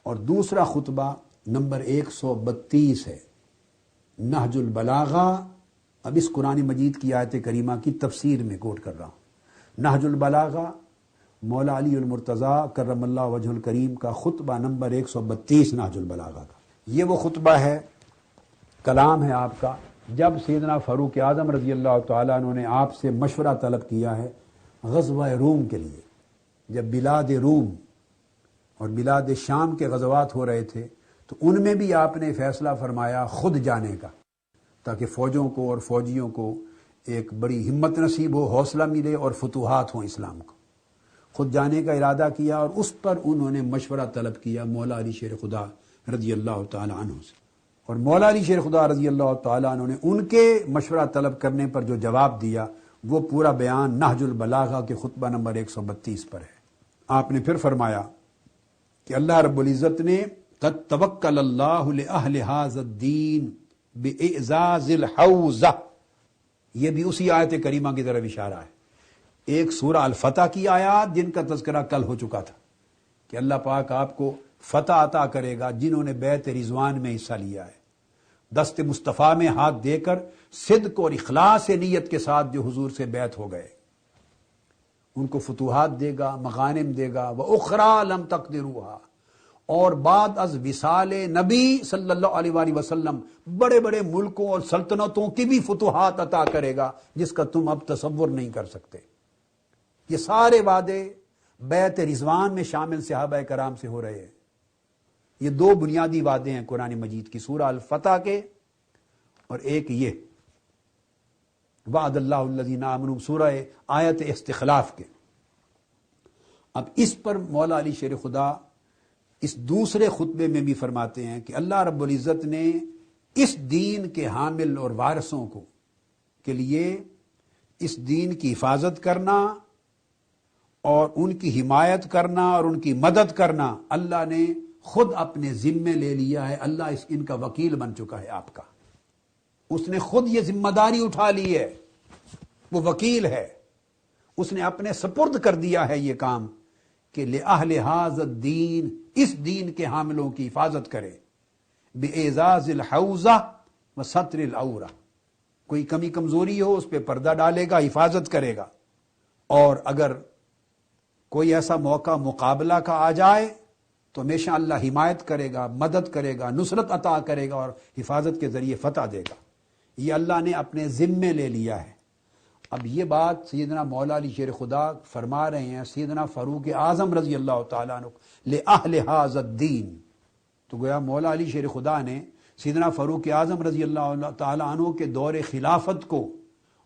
اور دوسرا خطبہ نمبر 132 ہے، نہج البلاغہ۔ اب اس قرآن مجید کی آیت کریمہ کی تفسیر میں کوٹ کر رہا ہوں۔ نہج البلاغہ مولا علی المرتضیٰ کرم اللہ وجہ الکریم کا خطبہ نمبر 132 نہج البلاغہ کا۔ یہ وہ خطبہ ہے، کلام ہے آپ کا، جب سیدنا فاروق اعظم رضی اللہ تعالیٰ عنہ نے آپ سے مشورہ طلب کیا ہے غزوہ روم کے لیے۔ جب بلاد روم اور بلاد شام کے غزوات ہو رہے تھے تو ان میں بھی آپ نے فیصلہ فرمایا خود جانے کا، تاکہ فوجوں کو اور فوجیوں کو ایک بڑی ہمت نصیب ہو، حوصلہ ملے اور فتوحات ہوں اسلام کو۔ خود جانے کا ارادہ کیا اور اس پر انہوں نے مشورہ طلب کیا مولا علی شیر خدا رضی اللہ تعالیٰ عنہ سے، اور مولا علی شیر خدا رضی اللہ تعالیٰ عنہ نے ان کے مشورہ طلب کرنے پر جو جواب دیا وہ پورا بیان نہج البلاغہ کے خطبہ نمبر 132 پر ہے۔ آپ نے پھر فرمایا کہ اللہ رب العزت نے قد توکل اللہ لأہل ھذا الدین باعزاز الحوزہ، یہ بھی اسی آیت کریمہ کی طرف اشارہ ہے۔ ایک سورہ الفتح کی آیات جن کا تذکرہ کل ہو چکا تھا کہ اللہ پاک آپ کو فتح عطا کرے گا جنہوں نے بیعت رضوان میں حصہ لیا ہے، دست مصطفیٰ میں ہاتھ دے کر صدق اور اخلاص نیت کے ساتھ جو حضور سے بیعت ہو گئے، ان کو فتوحات دے گا، مغانم دے گا، وَأُخْرَى لَمْ تَقْدِرُوهَا، اور بعد از وصال نبی صلی اللہ علیہ وآلہ وسلم بڑے بڑے ملکوں اور سلطنتوں کی بھی فتوحات عطا کرے گا جس کا تم اب تصور نہیں کر سکتے۔ یہ سارے وعدے بیعت رضوان میں شامل صحابہ کرام سے ہو رہے ہیں۔ یہ دو بنیادی وعدے ہیں قرآن مجید کی، سورہ الفتح کے اور ایک یہ وعد اللہ الذین آمنوا سورہ آیت استخلاف کے۔ اب اس پر مولا علی شیر خدا اس دوسرے خطبے میں بھی فرماتے ہیں کہ اللہ رب العزت نے اس دین کے حامل اور وارثوں کو کے لیے اس دین کی حفاظت کرنا اور ان کی حمایت کرنا اور ان کی مدد کرنا اللہ نے خود اپنے ذمے لے لیا ہے۔ اللہ ان کا وکیل بن چکا ہے آپ کا، اس نے خود یہ ذمہ داری اٹھا لی ہے، وہ وکیل ہے، اس نے اپنے سپرد کر دیا ہے یہ کام کہ لأہل ھذا الدین، اس دین کے حاملوں کی حفاظت کرے، باعزاز الحوزہ وستر العورہ، کوئی کمی کمزوری ہو اس پہ پردہ ڈالے گا، حفاظت کرے گا، اور اگر کوئی ایسا موقع مقابلہ کا آ جائے تو ہمیشہ اللہ حمایت کرے گا، مدد کرے گا، نصرت عطا کرے گا اور حفاظت کے ذریعے فتح دے گا۔ یہ اللہ نے اپنے ذمے لے لیا ہے۔ اب یہ بات سیدنا مولا علی شیر خدا فرما رہے ہیں سیدنا فاروق اعظم رضی اللہ تعالیٰ عنہ لأہل ھذا الدین، تو گویا مولا علی شیر خدا نے سیدنا فاروق اعظم رضی اللہ تعالیٰ عنہ کے دور خلافت کو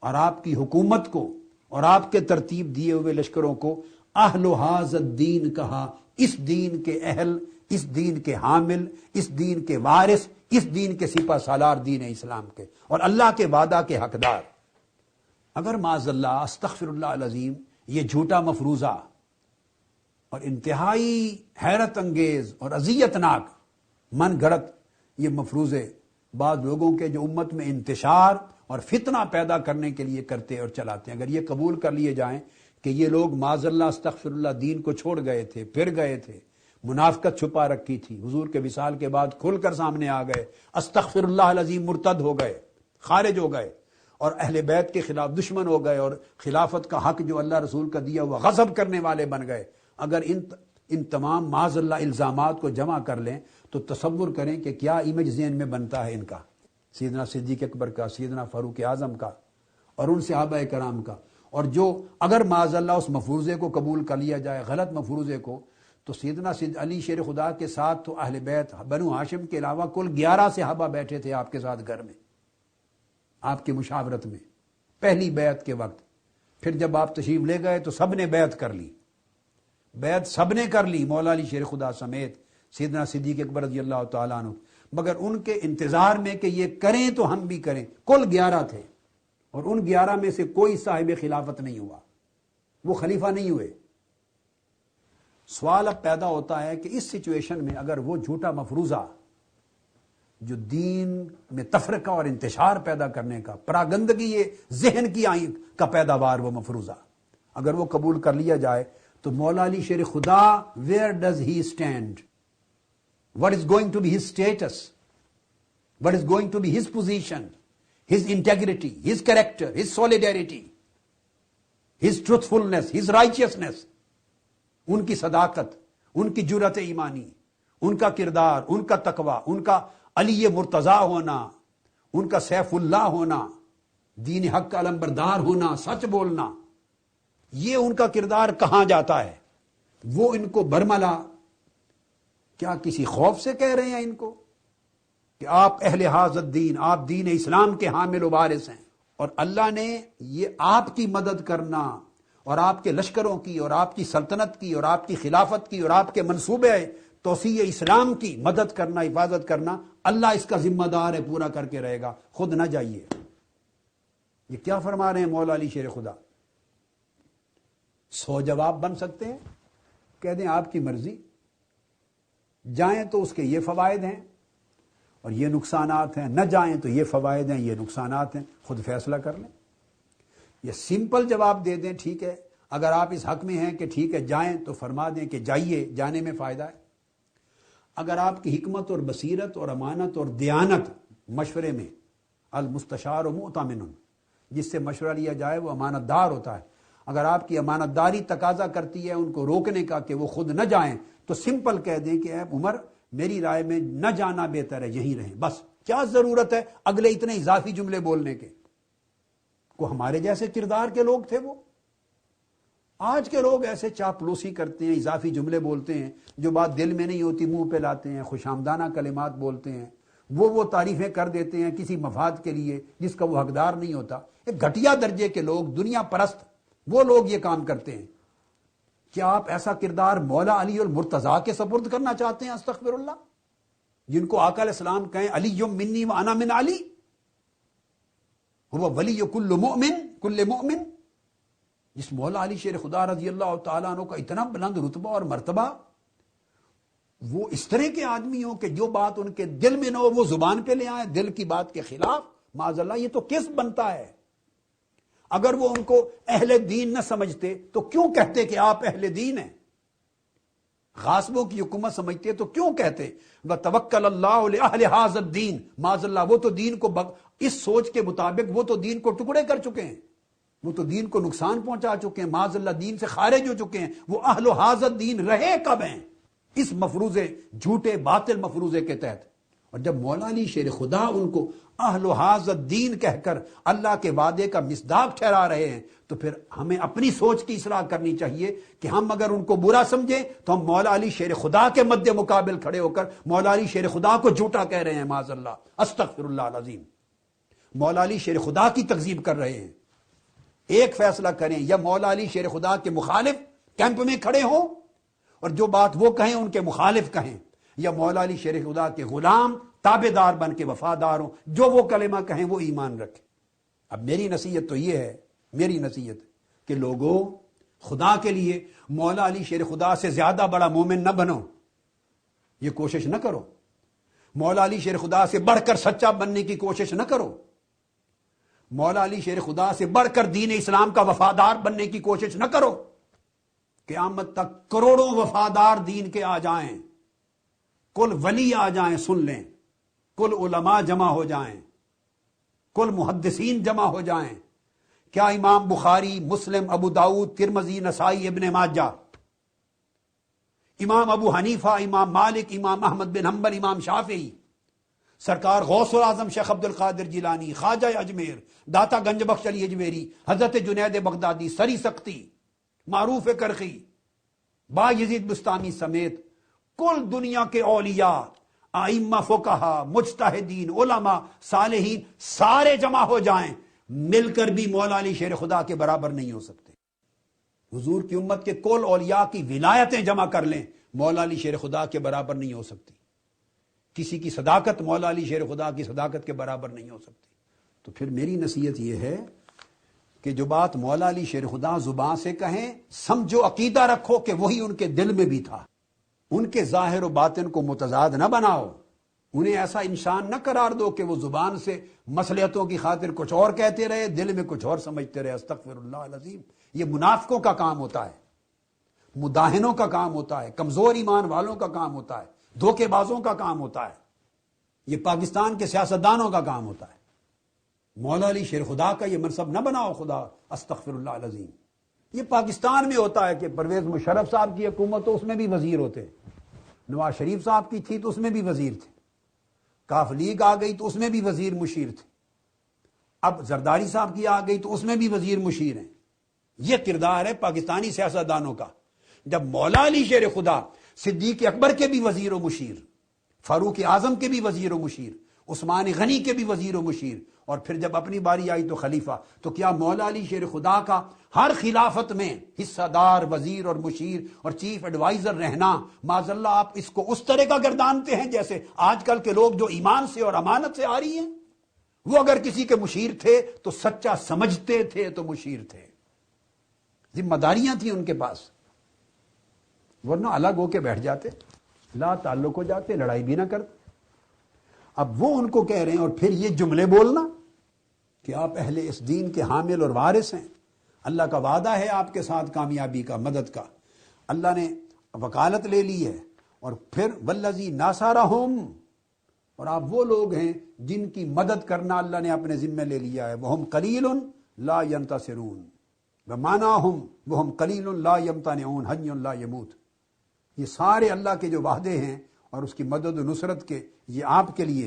اور آپ کی حکومت کو اور آپ کے ترتیب دیے ہوئے لشکروں کو اہل ھذا الدین کہا، اس دین کے اہل، اس دین کے حامل، اس دین کے وارث، اس دین کے سپہ سالار دین اسلام کے اور اللہ کے وعدہ کے حقدار۔ اگر معاذ اللہ استغفر اللہ العظیم یہ جھوٹا مفروضہ اور انتہائی حیرت انگیز اور اذیتناک من گھڑت یہ مفروضے بعض لوگوں کے جو امت میں انتشار اور فتنہ پیدا کرنے کے لیے کرتے اور چلاتے ہیں، اگر یہ قبول کر لیے جائیں کہ یہ لوگ معاذ اللہ استغفر اللہ دین کو چھوڑ گئے تھے، پھر گئے تھے، منافقت چھپا رکھی تھی، حضور کے وصال کے بعد کھل کر سامنے آ گئے، استغفر اللہ العظیم مرتد ہو گئے، خارج ہو گئے اور اہل بیت کے خلاف دشمن ہو گئے اور خلافت کا حق جو اللہ رسول کا دیا ہوا غصب کرنے والے بن گئے، اگر ان تمام معاذ اللہ الزامات کو جمع کر لیں تو تصور کریں کہ کیا امیج ذہن میں بنتا ہے ان کا، سیدنا صدیق اکبر کا، سیدنا فاروق اعظم کا اور ان صحابہ کرام کا، اور جو اگر معاذ اللہ اس مفروضے کو قبول کر لیا جائے، غلط مفروضے کو، تو سیدنا علی شیر خدا کے ساتھ تو اہل بیت بنو ہاشم کے علاوہ کل 11 صحابہ بیٹھے تھے آپ کے ساتھ گھر میں، آپ کی مشاورت میں پہلی بیعت کے وقت۔ پھر جب آپ تشریف لے گئے تو سب نے بیعت کر لی، بیعت سب نے کر لی، مولا علی شیر خدا سمیت سیدنا صدیق اکبر رضی اللہ تعالیٰ عنہ، مگر ان کے انتظار میں کہ یہ کریں تو ہم بھی کریں۔ کل 11 تھے اور ان 11 میں سے کوئی صاحب خلافت نہیں ہوا، وہ خلیفہ نہیں ہوئے۔ سوال اب پیدا ہوتا ہے کہ اس سچویشن میں اگر وہ جھوٹا مفروضہ جو دین میں تفرقہ اور انتشار پیدا کرنے کا، پراگندگی یہ ذہن کی آئین کا پیداوار وہ مفروضہ، اگر وہ قبول کر لیا جائے تو مولا علی شیر خدا where does he stand? what is going to be his status, what is going to be his position, his integrity, his character, his solidarity, his truthfulness, his righteousness. ان کی صداقت، ان کی جرأت ایمانی، ان کا کردار، ان کا تقوی، ان کا علی مرتضیٰ ہونا، ان کا سیف اللہ ہونا، دین حق کا علمبردار ہونا، سچ بولنا، یہ ان کا کردار کہاں جاتا ہے؟ وہ ان کو برملا کیا کسی خوف سے کہہ رہے ہیں ان کو کہ آپ اہل حاضر دین، آپ دین اسلام کے حامل و وارث ہیں، اور اللہ نے یہ آپ کی مدد کرنا اور آپ کے لشکروں کی اور آپ کی سلطنت کی اور آپ کی خلافت کی اور آپ کے منصوبے توسیع اسلام کی مدد کرنا، حفاظت کرنا، اللہ اس کا ذمہ دار ہے، پورا کر کے رہے گا، خود نہ جائیے۔ یہ کیا فرما رہے ہیں مولا علی شیر خدا؟ 100 جواب بن سکتے ہیں، کہہ دیں آپ کی مرضی، جائیں تو اس کے یہ فوائد ہیں اور یہ نقصانات ہیں، نہ جائیں تو یہ فوائد ہیں، یہ نقصانات ہیں، خود فیصلہ کر لیں۔ یہ سمپل جواب دے دیں، ٹھیک ہے، اگر آپ اس حق میں ہیں کہ ٹھیک ہے جائیں تو فرما دیں کہ جائیے، جانے میں فائدہ ہے۔ اگر آپ کی حکمت اور بصیرت اور امانت اور دیانت مشورے میں، المستشار و مؤتمن، جس سے مشورہ لیا جائے وہ امانت دار ہوتا ہے، اگر آپ کی امانت داری تقاضا کرتی ہے ان کو روکنے کا کہ وہ خود نہ جائیں، تو سمپل کہہ دیں کہ اے عمر میری رائے میں نہ جانا بہتر ہے، یہیں رہیں، بس کیا ضرورت ہے اگلے اتنے اضافی جملے بولنے کے؟ کو ہمارے جیسے کردار کے لوگ تھے وہ؟ آج کے لوگ ایسے چاپلوسی کرتے ہیں، اضافی جملے بولتے ہیں، جو بات دل میں نہیں ہوتی منہ پہ لاتے ہیں، خوشامدانہ کلمات بولتے ہیں، وہ تعریفیں کر دیتے ہیں کسی مفاد کے لیے جس کا وہ حقدار نہیں ہوتا۔ ایک گھٹیا درجے کے لوگ، دنیا پرست وہ لوگ یہ کام کرتے ہیں۔ کیا آپ ایسا کردار مولا علی المرتضیٰ کے سپرد کرنا چاہتے ہیں؟ استغفر اللہ، جن کو آقا علیہ السلام کہیں علی منی و انا من علی، وہ ولی کل مومن، جس مولا علی شیر خدا رضی اللہ تعالیٰ عنہ کا اتنا بلند رتبہ اور مرتبہ، وہ اس طرح کے آدمی ہوں کہ جو بات ان کے دل میں نہ ہو وہ زبان پہ لے آئیں، دل کی بات کے خلاف، معاذ اللہ، یہ تو کس بنتا ہے؟ اگر وہ ان کو اہل دین نہ سمجھتے تو کیوں کہتے کہ آپ اہل دین ہیں؟ غاصبوں کی حکومت سمجھتے تو کیوں کہتے وَتَوَكَّلَ اللَّهُ لِأَهْلِ هَذَا الدِّينِ؟ معاذ اللہ، وہ تو دین کو اس سوچ کے مطابق وہ تو دین کو ٹکڑے کر چکے ہیں، وہ تو دین کو نقصان پہنچا چکے ہیں، معاذ اللہ دین سے خارج ہو چکے ہیں۔ وہ اہل حاضر دین رہے کب ہیں؟ اس مفروضے، جھوٹے باطل مفروضے کے تحت۔ اور جب مولا علی شیر خدا ان کو اہل حاضر دین کہہ کر اللہ کے وعدے کا مصداق ٹھہرا رہے ہیں، تو پھر ہمیں اپنی سوچ کی اصلاح کرنی چاہیے کہ ہم اگر ان کو برا سمجھیں تو ہم مولا علی شیر خدا کے مد مقابل کھڑے ہو کر مولا علی شیر خدا کو جھوٹا کہہ رہے ہیں، معاذ اللہ، استغفر اللہ العظیم، مولا علی شیر خدا کی تکذیب کر رہے ہیں۔ ایک فیصلہ کریں، یا مولا علی شیر خدا کے مخالف کیمپ میں کھڑے ہوں اور جو بات وہ کہیں ان کے مخالف کہیں، یا مولا علی شیر خدا کے غلام تابع دار بن کے وفادار ہوں، جو وہ کلمہ کہیں وہ ایمان رکھیں۔ اب میری نصیحت تو یہ ہے، میری نصیحت کہ لوگوں، خدا کے لیے مولا علی شیر خدا سے زیادہ بڑا مومن نہ بنو، یہ کوشش نہ کرو۔ مولا علی شیر خدا سے بڑھ کر سچا بننے کی کوشش نہ کرو۔ مولا علی شیر خدا سے بڑھ کر دین اسلام کا وفادار بننے کی کوشش نہ کرو۔ قیامت تک کروڑوں وفادار دین کے آ جائیں، کل ولی آ جائیں، سن لیں، کل علماء جمع ہو جائیں، کل محدثین جمع ہو جائیں، کیا امام بخاری، مسلم، ابو داؤد، ترمذی، نسائی، ابن ماجہ، امام ابو حنیفہ، امام مالک، امام احمد بن حنبل، امام شافعی، سرکار غوث العظم شیخ عبد القادر جیلانی، خواجہ اجمیر، داتا گنج بخش علی اجمیری، حضرت جنید بغدادی، سری سختی، معروف کرخی، با یزید بستامی سمیت کل دنیا کے اولیاء، ائمہ، فقہا، مجتہدین، علماء، صالحین، سارے جمع ہو جائیں، مل کر بھی مولا علی شیر خدا کے برابر نہیں ہو سکتے۔ حضور کی امت کے کل اولیاء کی ولایتیں جمع کر لیں، مولا علی شیر خدا کے برابر نہیں ہو سکتی۔ کسی کی صداقت مولا علی شیر خدا کی صداقت کے برابر نہیں ہو سکتی۔ تو پھر میری نصیحت یہ ہے کہ جو بات مولا علی شیر خدا زبان سے کہیں، سمجھو، عقیدہ رکھو کہ وہی ان کے دل میں بھی تھا۔ ان کے ظاہر و باطن کو متضاد نہ بناؤ، انہیں ایسا انسان نہ قرار دو کہ وہ زبان سے مصلحتوں کی خاطر کچھ اور کہتے رہے، دل میں کچھ اور سمجھتے رہے۔ استغفر اللہ العظیم، یہ منافقوں کا کام ہوتا ہے، مداہنوں کا کام ہوتا ہے، کمزور ایمان والوں کا کام ہوتا ہے۔ دھوکے بازوں کا کام ہوتا ہے، یہ پاکستان کے سیاستدانوں کا کام ہوتا ہے۔ مولا علی شیر خدا کا یہ منصب نہ بناؤ، خدا استغفر اللہ العظیم۔ یہ پاکستان میں ہوتا ہے کہ پرویز مشرف صاحب کی حکومت تو اس میں بھی وزیر ہوتے، نواز شریف صاحب کی تھی تو اس میں بھی وزیر تھے، کاف لیگ آ گئی تو اس میں بھی وزیر مشیر تھے، اب زرداری صاحب کی آ گئی تو اس میں بھی وزیر مشیر ہیں۔ یہ کردار ہے پاکستانی سیاستدانوں کا۔ جب مولا علی شیر خدا صدیق اکبر کے بھی وزیر و مشیر، فاروق اعظم کے بھی وزیر و مشیر، عثمان غنی کے بھی وزیر و مشیر، اور پھر جب اپنی باری آئی تو خلیفہ، تو کیا مولا علی شیر خدا کا ہر خلافت میں حصہ دار، وزیر اور مشیر اور چیف ایڈوائزر رہنا، معاذ اللہ آپ اس کو اس طرح کا گردانتے ہیں جیسے آج کل کے لوگ جو ایمان سے اور امانت سے آ رہی ہیں؟ وہ اگر کسی کے مشیر تھے تو سچا سمجھتے تھے تو مشیر تھے، ذمہ داریاں تھیں ان کے پاس، ورنہ الگ ہو کے بیٹھ جاتے، لا تعلق ہو جاتے، لڑائی بھی نہ کرتے۔ اب وہ ان کو کہہ رہے ہیں، اور پھر یہ جملے بولنا کہ آپ اہل اس دین کے حامل اور وارث ہیں، اللہ کا وعدہ ہے آپ کے ساتھ کامیابی کا، مدد کا، اللہ نے وکالت لے لی ہے، اور پھر والذی ناصرہم، اور آپ وہ لوگ ہیں جن کی مدد کرنا اللہ نے اپنے ذمہ لے لیا ہے، وہم قلیل لا ینتصرون، ومعناہم وہم قلیل لا یمتنعون حی لا یموت۔ یہ سارے اللہ کے جو وعدے ہیں اور اس کی مدد و نصرت کے، یہ آپ کے لیے ہیں۔